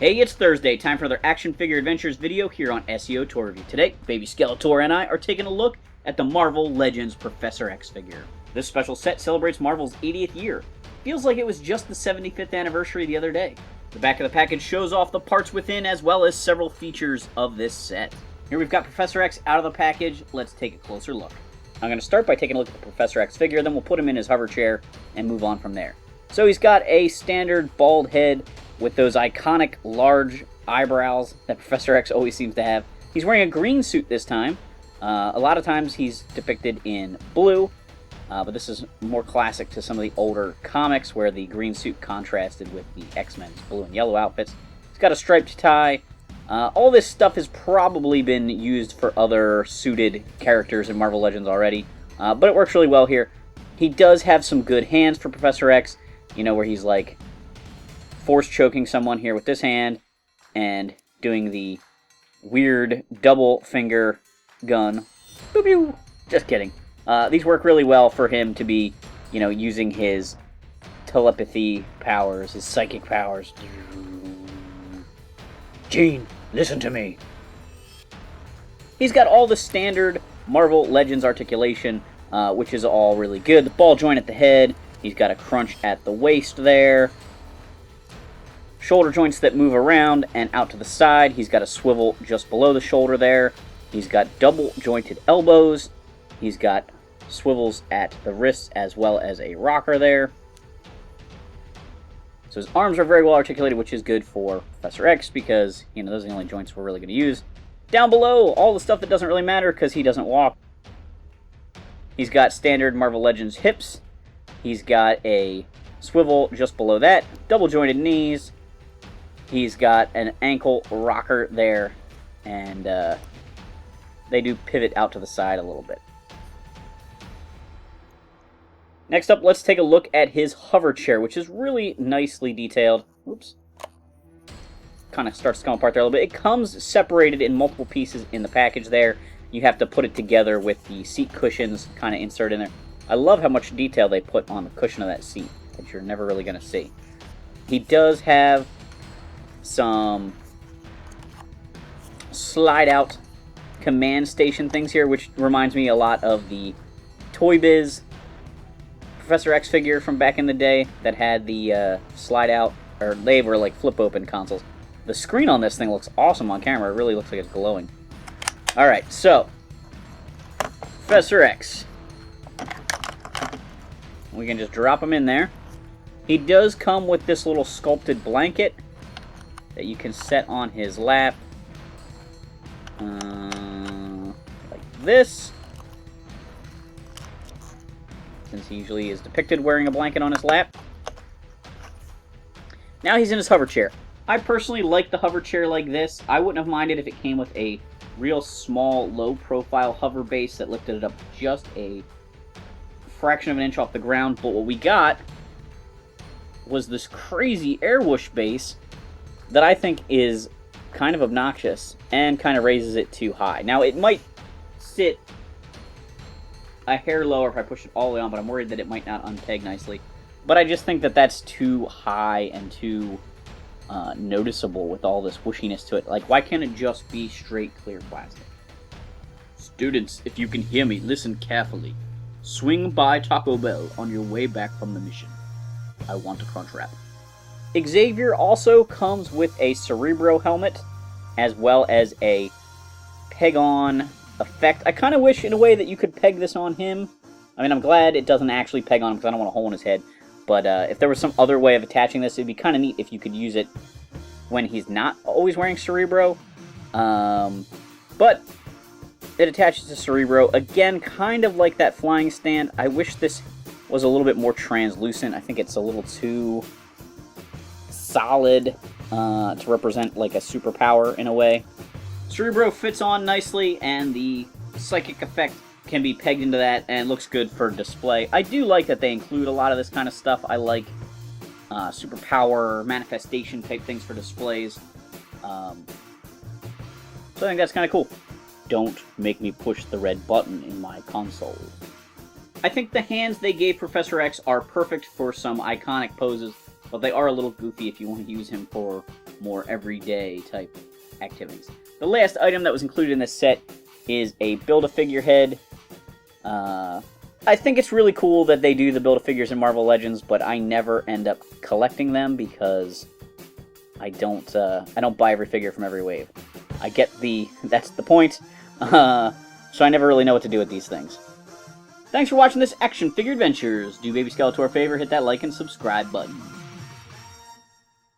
Hey, it's Thursday, time for another Action Figure Adventures video here on SEO Toy Review. Today, Baby Skeletor and I are taking a look at the Marvel Legends Professor X figure. This special set celebrates Marvel's 80th year. Feels like it was just the 75th anniversary the other day. The back of the package shows off the parts within as well as several features of this set. Here we've got Professor X out of the package. Let's take a closer look. I'm going to start by taking a look at the Professor X figure, then we'll put him in his hover chair and move on from there. So he's got a standard bald head with those iconic large eyebrows that Professor X always seems to have. He's wearing a green suit this time. A lot of times he's depicted in blue, but this is more classic to some of the older comics where the green suit contrasted with the X-Men's blue and yellow outfits. He's got a striped tie. All this stuff has probably been used for other suited characters in Marvel Legends already, but it works really well here. He does have some good hands for Professor X, you know, where he's like force choking someone here with this hand and doing the weird double finger gun. Boop, boop. Just kidding. These work really well for him to be, you know, using his telepathy powers, his psychic powers. Gene, listen to me. He's got all the standard Marvel Legends articulation, which is all really good. The ball joint at the head. He's got a crunch at the waist there. Shoulder joints that move around and out to the side. He's got a swivel just below the shoulder there. He's got double jointed elbows. He's got swivels at the wrists as well as a rocker there. So his arms are very well articulated, which is good for Professor X because, you know, those are the only joints we're really going to use. Down below, all the stuff that doesn't really matter because he doesn't walk. He's got standard Marvel Legends hips. He's got a swivel just below that. Double jointed knees. He's got an ankle rocker there, and they do pivot out to the side a little bit. Next up, let's take a look at his hover chair, which is really nicely detailed. Oops. Kind of starts to come apart there a little bit. It comes separated in multiple pieces in the package there. You have to put it together with the seat cushions kind of inserted in there. I love how much detail they put on the cushion of that seat that you're never really going to see. He does have some slide-out command station things here, which reminds me a lot of the Toy Biz Professor X figure from back in the day that had the slide-out, or they were like flip-open consoles. The screen on this thing looks awesome on camera. It really looks like it's glowing. Alright, so Professor X. We can just drop him in there. He does come with this little sculpted blanket that you can set on his lap. Like this. Since he usually is depicted wearing a blanket on his lap. Now he's in his hover chair. I personally like the hover chair like this. I wouldn't have minded if it came with a real small, low-profile hover base that lifted it up just a fraction of an inch off the ground. But what we got was this crazy air whoosh base that I think is kind of obnoxious and kind of raises it too high. Now, it might sit a hair lower if I push it all the way on, but I'm worried that it might not unpeg nicely. But I just think that that's too high and too noticeable with all this whooshiness to it. Like, why can't it just be straight, clear plastic? Students, if you can hear me, listen carefully. Swing by Taco Bell on your way back from the mission. I want a crunch wrap. Xavier also comes with a Cerebro helmet, as well as a peg-on effect. I kind of wish, in a way, that you could peg this on him. I mean, I'm glad it doesn't actually peg on him, because I don't want a hole in his head. But if there was some other way of attaching this, it'd be kind of neat if you could use it when he's not always wearing Cerebro. But it attaches to Cerebro. Again, kind of like that flying stand. I wish this was a little bit more translucent. I think it's a little too solid to represent like a superpower in a way. Cerebro fits on nicely, and the psychic effect can be pegged into that and looks good for display. I do like that they include a lot of this kind of stuff. I like superpower, manifestation type things for displays. So I think that's kind of cool. Don't make me push the red button in my console. I think the hands they gave Professor X are perfect for some iconic poses, but they are a little goofy if you want to use him for more everyday type activities. The last item that was included in this set is a Build-A-Figurehead. I think it's really cool that they do the Build-A-Figures in Marvel Legends, but I never end up collecting them because I don't buy every figure from every wave. I get that's the point, so I never really know what to do with these things. Thanks for watching this Action Figure Adventures. Do Baby Skeletor a favor, hit that like and subscribe button.